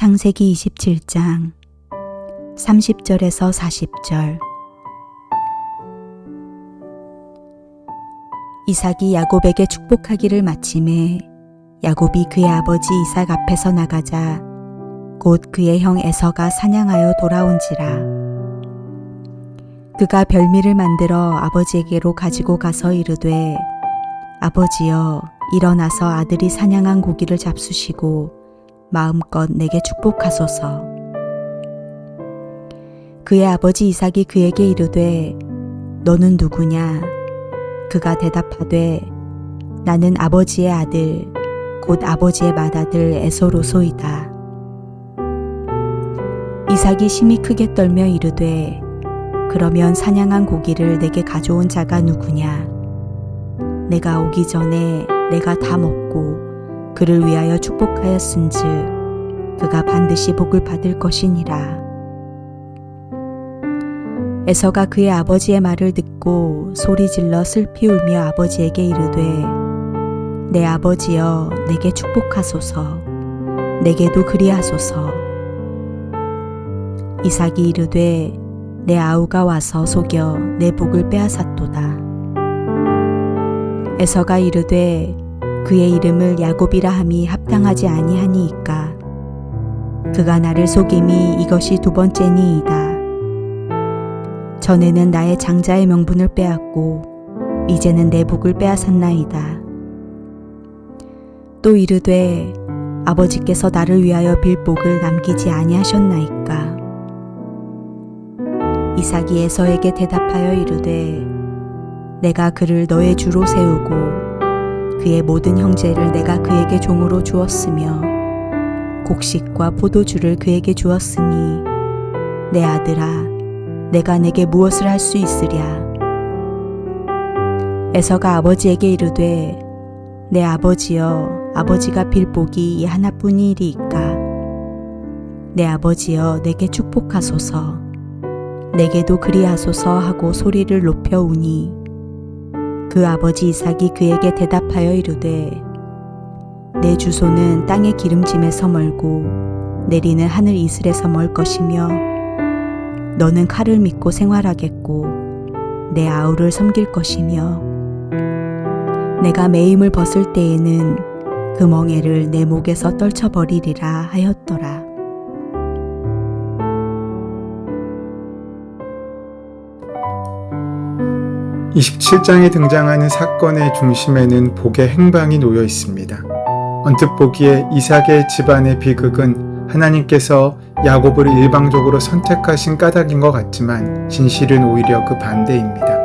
창세기 27장 30절에서 40절. 이삭이 야곱에게 축복하기를 마침에 야곱이 그의 아버지 이삭 앞에서 나가자 곧 그의 형 에서가 사냥하여 돌아온지라. 그가 별미를 만들어 아버지에게로 가지고 가서 이르되, 아버지여, 일어나서 아들이 사냥한 고기를 잡수시고 마음껏 내게 축복하소서. 그의 아버지 이삭이 그에게 이르되, 너는 누구냐? 그가 대답하되, 나는 아버지의 아들 곧 아버지의 맏아들 에서로소이다. 이삭이 심히 크게 떨며 이르되, 그러면 사냥한 고기를 내게 가져온 자가 누구냐? 내가 오기 전에 내가 다 먹고 그를 위하여 축복하였은즉 그가 반드시 복을 받을 것이니라. 에서가 그의 아버지의 말을 듣고 소리질러 슬피 울며 아버지에게 이르되, 내 아버지여, 내게 축복하소서. 내게도 그리하소서. 이삭이 이르되, 내 아우가 와서 속여 내 복을 빼앗았도다. 에서가 이르되, 그의 이름을 야곱이라 함이 합당하지 아니하니이까. 그가 나를 속임이 이것이 두 번째니이다. 전에는 나의 장자의 명분을 빼앗고 이제는 내 복을 빼앗았나이다. 또 이르되, 아버지께서 나를 위하여 빌 복을 남기지 아니하셨나이까. 이삭이 에서에게 대답하여 이르되, 내가 그를 너의 주로 세우고 그의 모든 형제를 내가 그에게 종으로 주었으며 곡식과 포도주를 그에게 주었으니 내 아들아, 내가 내게 무엇을 할 수 있으랴. 에서가 아버지에게 이르되, 내 아버지여, 아버지가 빌 복이 이 하나뿐이리이까. 내 아버지여, 내게 축복하소서. 내게도 그리하소서 하고 소리를 높여 우니 그 아버지 이삭이 그에게 대답하여 이르되, 내 주소는 땅의 기름짐에서 멀고 내리는 하늘 이슬에서 멀 것이며 너는 칼을 믿고 생활하겠고 내 아우를 섬길 것이며 내가 매임을 벗을 때에는 그 멍에를 내 목에서 떨쳐버리리라 하였더라. 이 27장에 등장하는 사건의 중심에는 복의 행방이 놓여 있습니다. 언뜻 보기에 이삭의 집안의 비극은 하나님께서 야곱을 일방적으로 선택하신 까닭인 것 같지만 진실은 오히려 그 반대입니다.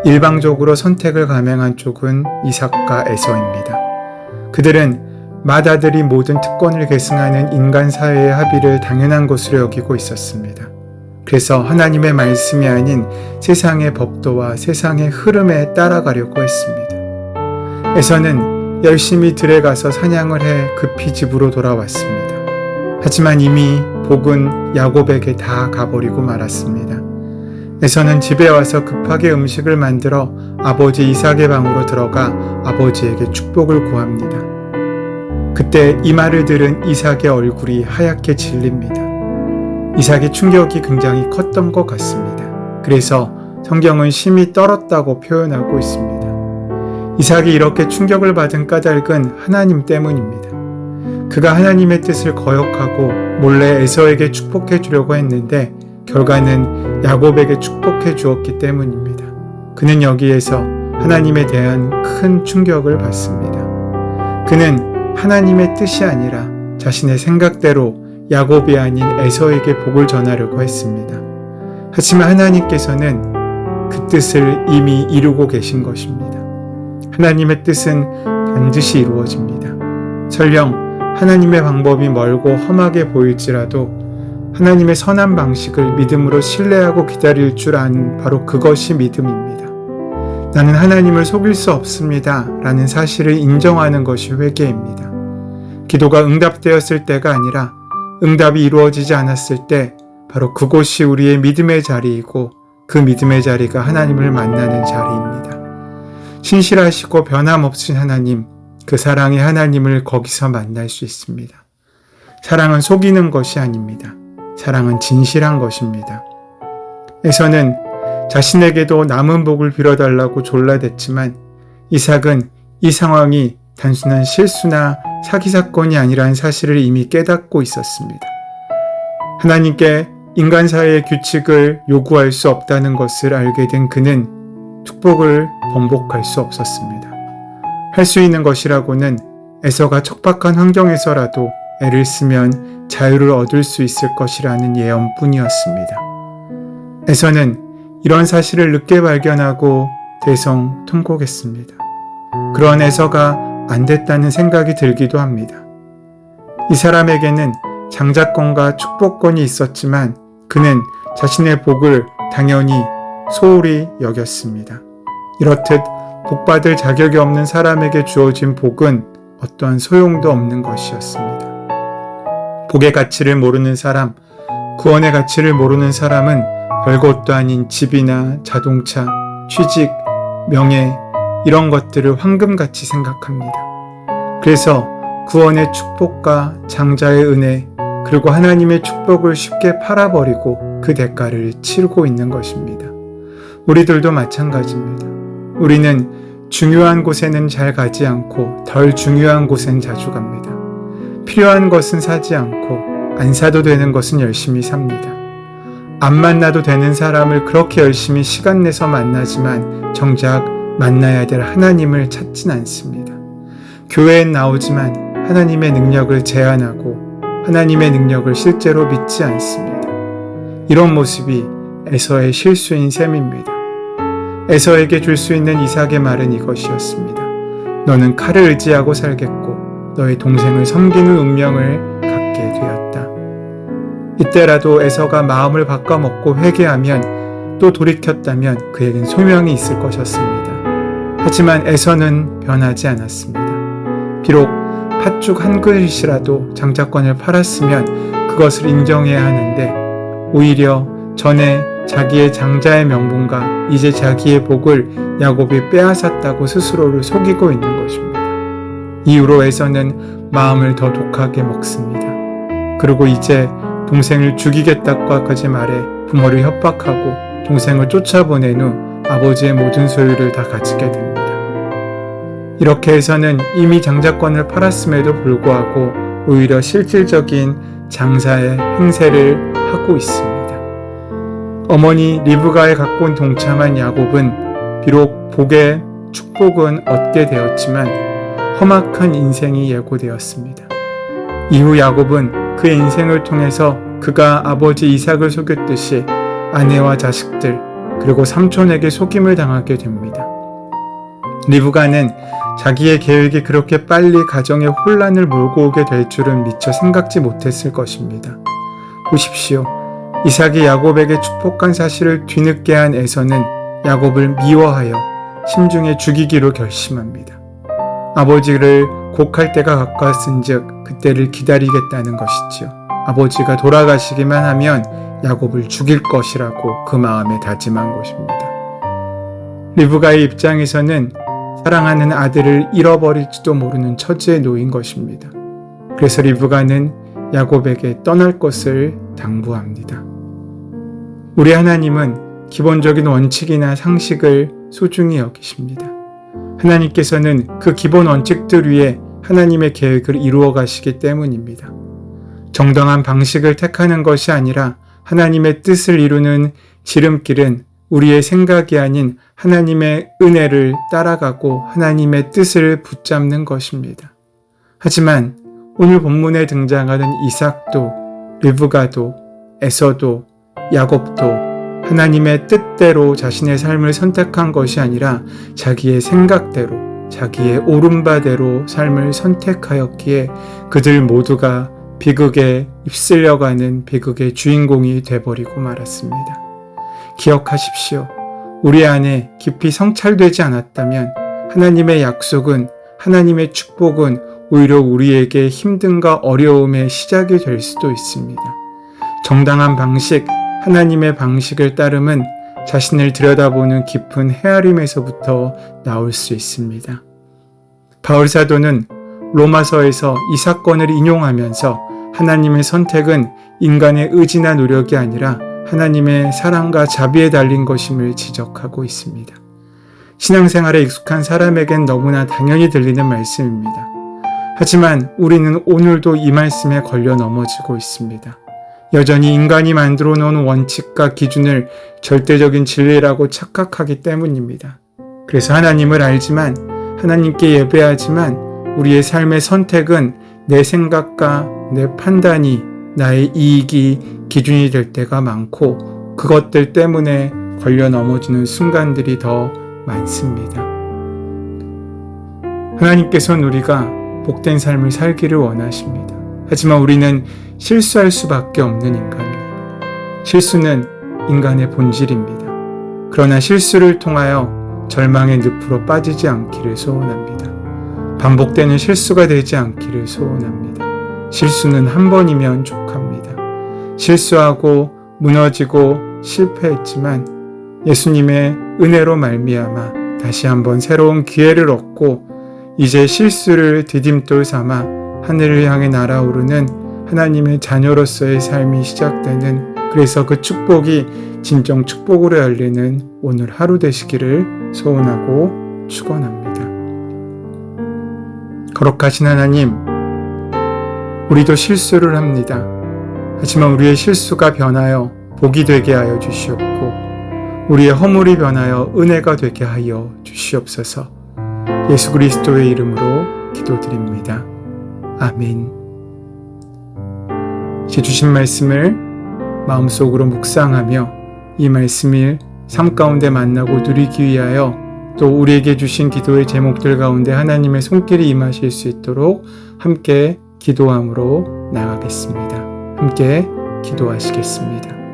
일방적으로 선택을 감행한 쪽은 이삭과 에서입니다. 그들은 맏아들이 모든 특권을 계승하는 인간 사회의 합의를 당연한 것으로 여기고 있었습니다. 그래서 하나님의 말씀이 아닌 세상의 법도와 세상의 흐름에 따라가려고 했습니다. 에서는 열심히 들에 가서 사냥을 해 급히 집으로 돌아왔습니다. 하지만 이미 복은 야곱에게 다 가버리고 말았습니다. 에서는 집에 와서 급하게 음식을 만들어 아버지 이삭의 방으로 들어가 아버지에게 축복을 구합니다. 그때 이 말을 들은 이삭의 얼굴이 하얗게 질립니다. 이삭의 충격이 굉장히 컸던 것 같습니다. 그래서 성경은 심히 떨었다고 표현하고 있습니다. 이삭이 이렇게 충격을 받은 까닭은 하나님 때문입니다. 그가 하나님의 뜻을 거역하고 몰래 에서에게 축복해 주려고 했는데 결과는 야곱에게 축복해 주었기 때문입니다. 그는 여기에서 하나님에 대한 큰 충격을 받습니다. 그는 하나님의 뜻이 아니라 자신의 생각대로 야곱이 아닌 에서에게 복을 전하려고 했습니다. 하지만 하나님께서는 그 뜻을 이미 이루고 계신 것입니다. 하나님의 뜻은 반드시 이루어집니다. 설령 하나님의 방법이 멀고 험하게 보일지라도 하나님의 선한 방식을 믿음으로 신뢰하고 기다릴 줄 아는 바로 그것이 믿음입니다. 나는 하나님을 속일 수 없습니다 라는 사실을 인정하는 것이 회개입니다. 기도가 응답되었을 때가 아니라 응답이 이루어지지 않았을 때 바로 그곳이 우리의 믿음의 자리이고 그 믿음의 자리가 하나님을 만나는 자리입니다. 신실하시고 변함없으신 하나님, 그 사랑의 하나님을 거기서 만날 수 있습니다. 사랑은 속이는 것이 아닙니다. 사랑은 진실한 것입니다. 에서는 자신에게도 남은 복을 빌어달라고 졸라댔지만 이삭은 이 상황이 단순한 실수나 사기 사건이 아니라는 사실을 이미 깨닫고 있었습니다. 하나님께 인간 사회의 규칙을 요구할 수 없다는 것을 알게 된 그는 축복을 번복할 수 없었습니다. 할 수 있는 것이라고는 에서가 척박한 환경에서라도 애를 쓰면 자유를 얻을 수 있을 것이라는 예언뿐이었습니다. 에서는 이런 사실을 늦게 발견하고 대성통곡했습니다. 그런 에서가 안 됐다는 생각이 들기도 합니다. 이 사람에게는 장자권과 축복권이 있었지만 그는 자신의 복을 당연히 소홀히 여겼습니다. 이렇듯 복받을 자격이 없는 사람에게 주어진 복은 어떠한 소용도 없는 것이었습니다. 복의 가치를 모르는 사람, 구원의 가치를 모르는 사람은 별것도 아닌 집이나 자동차, 취직, 명예 이런 것들을 황금같이 생각합니다. 그래서 구원의 축복과 장자의 은혜 그리고 하나님의 축복을 쉽게 팔아버리고 그 대가를 치르고 있는 것입니다. 우리들도 마찬가지입니다. 우리는 중요한 곳에는 잘 가지 않고 덜 중요한 곳엔 자주 갑니다. 필요한 것은 사지 않고 안 사도 되는 것은 열심히 삽니다. 안 만나도 되는 사람을 그렇게 열심히 시간 내서 만나지만 정작 만나야 될 하나님을 찾진 않습니다. 교회엔 나오지만 하나님의 능력을 제한하고 하나님의 능력을 실제로 믿지 않습니다. 이런 모습이 에서의 실수인 셈입니다. 에서에게 줄 수 있는 이삭의 말은 이것이었습니다. 너는 칼을 의지하고 살겠고 너의 동생을 섬기는 운명을 갖게 되었다. 이때라도 에서가 마음을 바꿔먹고 회개하면 또 돌이켰다면 그에겐 소명이 있을 것이었습니다. 하지만 에서는 변하지 않았습니다. 비록 팥죽 한 그릇이라도 장자권을 팔았으면 그것을 인정해야 하는데 오히려 전에 자기의 장자의 명분과 이제 자기의 복을 야곱이 빼앗았다고 스스로를 속이고 있는 것입니다. 이후로 에서는 마음을 더 독하게 먹습니다. 그리고 이제 동생을 죽이겠다고까지 말해 부모를 협박하고 동생을 쫓아보낸 후 아버지의 모든 소유를 다 가지게 됩니다. 이렇게 해서는 이미 장자권을 팔았음에도 불구하고 오히려 실질적인 장사의 행세를 하고 있습니다. 어머니 리브가에 갖고 온 동참한 야곱은 비록 복의 축복은 얻게 되었지만 험악한 인생이 예고되었습니다. 이후 야곱은 그의 인생을 통해서 그가 아버지 이삭을 속였듯이 아내와 자식들 그리고 삼촌에게 속임을 당하게 됩니다. 리브가는 자기의 계획이 그렇게 빨리 가정에 혼란을 몰고 오게 될 줄은 미처 생각지 못했을 것입니다. 보십시오. 이삭이 야곱에게 축복한 사실을 뒤늦게 한 에서는 야곱을 미워하여 심중에 죽이기로 결심합니다. 아버지를 곡할 때가 가까웠은즉 그때를 기다리겠다는 것이지요. 아버지가 돌아가시기만 하면 야곱을 죽일 것이라고 그 마음에 다짐한 것입니다. 리브가의 입장에서는 사랑하는 아들을 잃어버릴지도 모르는 처지에 놓인 것입니다. 그래서 리브가는 야곱에게 떠날 것을 당부합니다. 우리 하나님은 기본적인 원칙이나 상식을 소중히 여기십니다. 하나님께서는 그 기본 원칙들 위에 하나님의 계획을 이루어 가시기 때문입니다. 정당한 방식을 택하는 것이 아니라 하나님의 뜻을 이루는 지름길은 우리의 생각이 아닌 하나님의 은혜를 따라가고 하나님의 뜻을 붙잡는 것입니다. 하지만 오늘 본문에 등장하는 이삭도 리브가도 에서도 야곱도 하나님의 뜻대로 자신의 삶을 선택한 것이 아니라 자기의 생각대로 자기의 오른바대로 삶을 선택하였기에 그들 모두가 비극에 휩쓸려가는 비극의 주인공이 되어버리고 말았습니다. 기억하십시오. 우리 안에 깊이 성찰되지 않았다면 하나님의 약속은 하나님의 축복은 오히려 우리에게 힘듦과 어려움의 시작이 될 수도 있습니다. 정당한 방식, 하나님의 방식을 따름은 자신을 들여다보는 깊은 헤아림에서부터 나올 수 있습니다. 바울 사도는 로마서에서 이 사건을 인용하면서 하나님의 선택은 인간의 의지나 노력이 아니라 하나님의 사랑과 자비에 달린 것임을 지적하고 있습니다. 신앙생활에 익숙한 사람에겐 너무나 당연히 들리는 말씀입니다. 하지만 우리는 오늘도 이 말씀에 걸려 넘어지고 있습니다. 여전히 인간이 만들어 놓은 원칙과 기준을 절대적인 진리라고 착각하기 때문입니다. 그래서 하나님을 알지만, 하나님께 예배하지만 우리의 삶의 선택은 내 생각과 내 판단이, 나의 이익이 기준이 될 때가 많고, 그것들 때문에 걸려 넘어지는 순간들이 더 많습니다. 하나님께서는 우리가 복된 삶을 살기를 원하십니다. 하지만 우리는 실수할 수밖에 없는 인간입니다. 실수는 인간의 본질입니다. 그러나 실수를 통하여 절망의 늪으로 빠지지 않기를 소원합니다. 반복되는 실수가 되지 않기를 소원합니다. 실수는 한 번이면 족합니다. 실수하고 무너지고 실패했지만 예수님의 은혜로 말미암아 다시 한번 새로운 기회를 얻고 이제 실수를 디딤돌 삼아 하늘을 향해 날아오르는 하나님의 자녀로서의 삶이 시작되는, 그래서 그 축복이 진정 축복으로 열리는 오늘 하루 되시기를 소원하고 축원합니다. 거룩하신 하나님, 우리도 실수를 합니다. 하지만 우리의 실수가 변하여 복이 되게 하여 주시옵고 우리의 허물이 변하여 은혜가 되게 하여 주시옵소서. 예수 그리스도의 이름으로 기도드립니다. 아멘. 이제 주신 말씀을 마음속으로 묵상하며 이 말씀을 삶 가운데 만나고 누리기 위하여 또 우리에게 주신 기도의 제목들 가운데 하나님의 손길이 임하실 수 있도록 함께 기도함으로 나가겠습니다. 함께 기도하시겠습니다.